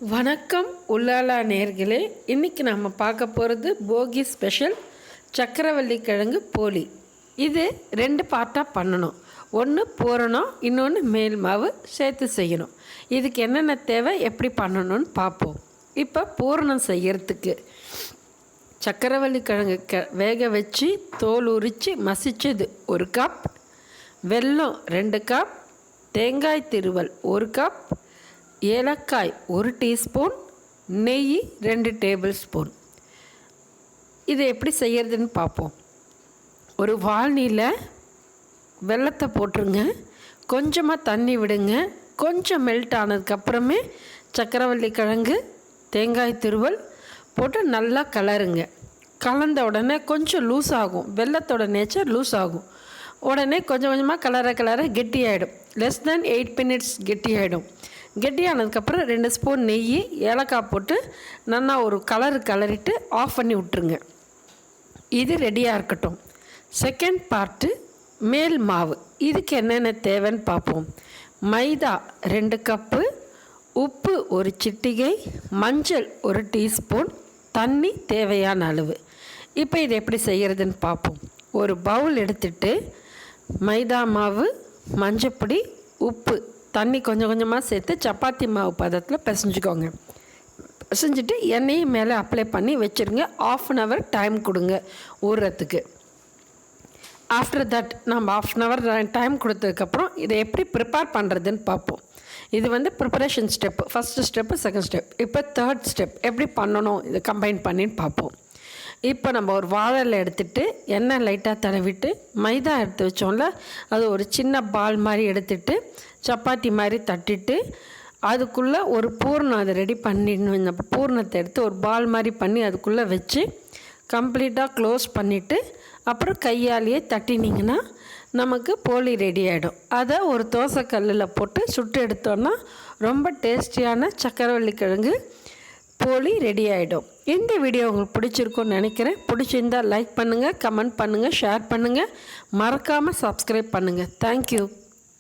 வணக்கம் உள்ளாலா நேர்களே, இன்றைக்கி நம்ம பார்க்க போகிறது போகி ஸ்பெஷல் சக்கரவள்ளி கிழங்கு போலி. இது 2 பார்ட்டாக பண்ணணும். ஒன்று பூரணம், இன்னொன்று மேல் மாவு சேர்த்து செய்யணும். இதுக்கு என்னென்ன தேவை, எப்படி பண்ணணும்னு பார்ப்போம். இப்போ பூரணம் செய்யறதுக்கு சக்கரவள்ளி கிழங்கு வேக வச்சு தோல் உரித்து மசிச்சது 1 கப், வெல்லம் 2 கப், தேங்காய் திருவல் 1 கப், ஏலக்காய் 1 டீஸ்பூன், நெய் 2 டேபிள் ஸ்பூன். இதை எப்படி செய்கிறதுன்னு பார்ப்போம். ஒரு வாளனியில் வெல்லத்தை போட்டுருங்க, கொஞ்சமாக தண்ணி விடுங்க. கொஞ்சம் மெல்ட் ஆனதுக்கப்புறமே சக்கரவள்ளி கிழங்கு தேங்காய் திருவல் போட்டு நல்லா கலருங்க. கலந்த உடனே கொஞ்சம் லூஸ் ஆகும், வெல்லத்தோட நேச்சர் லூஸ் ஆகும். உடனே கொஞ்சம் கொஞ்சமாக கலர கெட்டியாகிடும். லெஸ் தென் 8 மினிட்ஸ் கெட்டியாகிடும். கெட்டியானதுக்கப்புறம் 2 ஸ்பூன் நெய், ஏலக்காய் போட்டு நல்லா ஒரு கலரிட்டு ஆஃப் பண்ணி விட்டுருங்க. இது ரெடியாக இருக்கட்டும். செகண்ட் பார்ட்டு மேல் மாவு. இதுக்கு என்னென்ன தேவைன்னு பார்ப்போம். மைதா 2 கப்பு, உப்பு 1 சிட்டிகை, மஞ்சள் 1 டீஸ்பூன், தண்ணி தேவையான அளவு. இப்போ இது எப்படி செய்கிறதுன்னு பார்ப்போம். ஒரு பவுல் எடுத்துட்டு மைதா மாவு, மஞ்சப்பொடி, உப்பு, தண்ணி கொஞ்சம் கொஞ்சமாக சேர்த்து சப்பாத்தி மாவு பதத்தில் பிசைஞ்சுக்கோங்க. பிசைஞ்சிட்டு எண்ணெயும் மேலே அப்ளை பண்ணி வச்சுருங்க. 1/2 hour டைம் கொடுங்க ஊறுறதுக்கு. ஆஃப்டர் தட் நம்ம 1/2 hour டைம் கொடுத்ததுக்கப்புறம் இதை எப்படி ப்ரிப்பேர் பண்ணுறதுன்னு பார்ப்போம். இது preparation step, first step, second step. இப்போ தேர்ட் ஸ்டெப் எப்படி பண்ணணும் இதை கம்பைன் பண்ணின்னு பார்ப்போம். இப்போ நம்ம ஒரு வாழை எடுத்துகிட்டு எண்ணெய் லைட்டாக தடவிட்டு மைதா எடுத்து வச்சோம்ல, அது ஒரு சின்ன பால் மாதிரி எடுத்துகிட்டு சப்பாத்தி மாதிரி தட்டிட்டு அதுக்குள்ளே ஒரு பூர்ணம் அதை ரெடி பண்ணிடணும். இந்த பூர்ணத்தை எடுத்து ஒரு பால் மாதிரி பண்ணி அதுக்குள்ளே வச்சு கம்ப்ளீட்டாக க்ளோஸ் பண்ணிவிட்டு அப்புறம் கையாலேயே தட்டினீங்கன்னா நமக்கு போலி ரெடி ஆகிடும். அதை ஒரு தோசைக்கல்லில் போட்டு சுட்டு எடுத்தோன்னா ரொம்ப டேஸ்டியான சக்கரவள்ளி கிழங்கு போலி ரெடி ஆகிடும். இந்த வீடியோ உங்களுக்கு பிடிச்சிருக்குன்னு நினைக்கிறேன். பிடிச்சிருந்தால் லைக் பண்ணுங்கள், கமெண்ட் பண்ணுங்கள், ஷேர் பண்ணுங்கள், மறக்காமல் சப்ஸ்கிரைப் பண்ணுங்கள். தேங்க்யூ.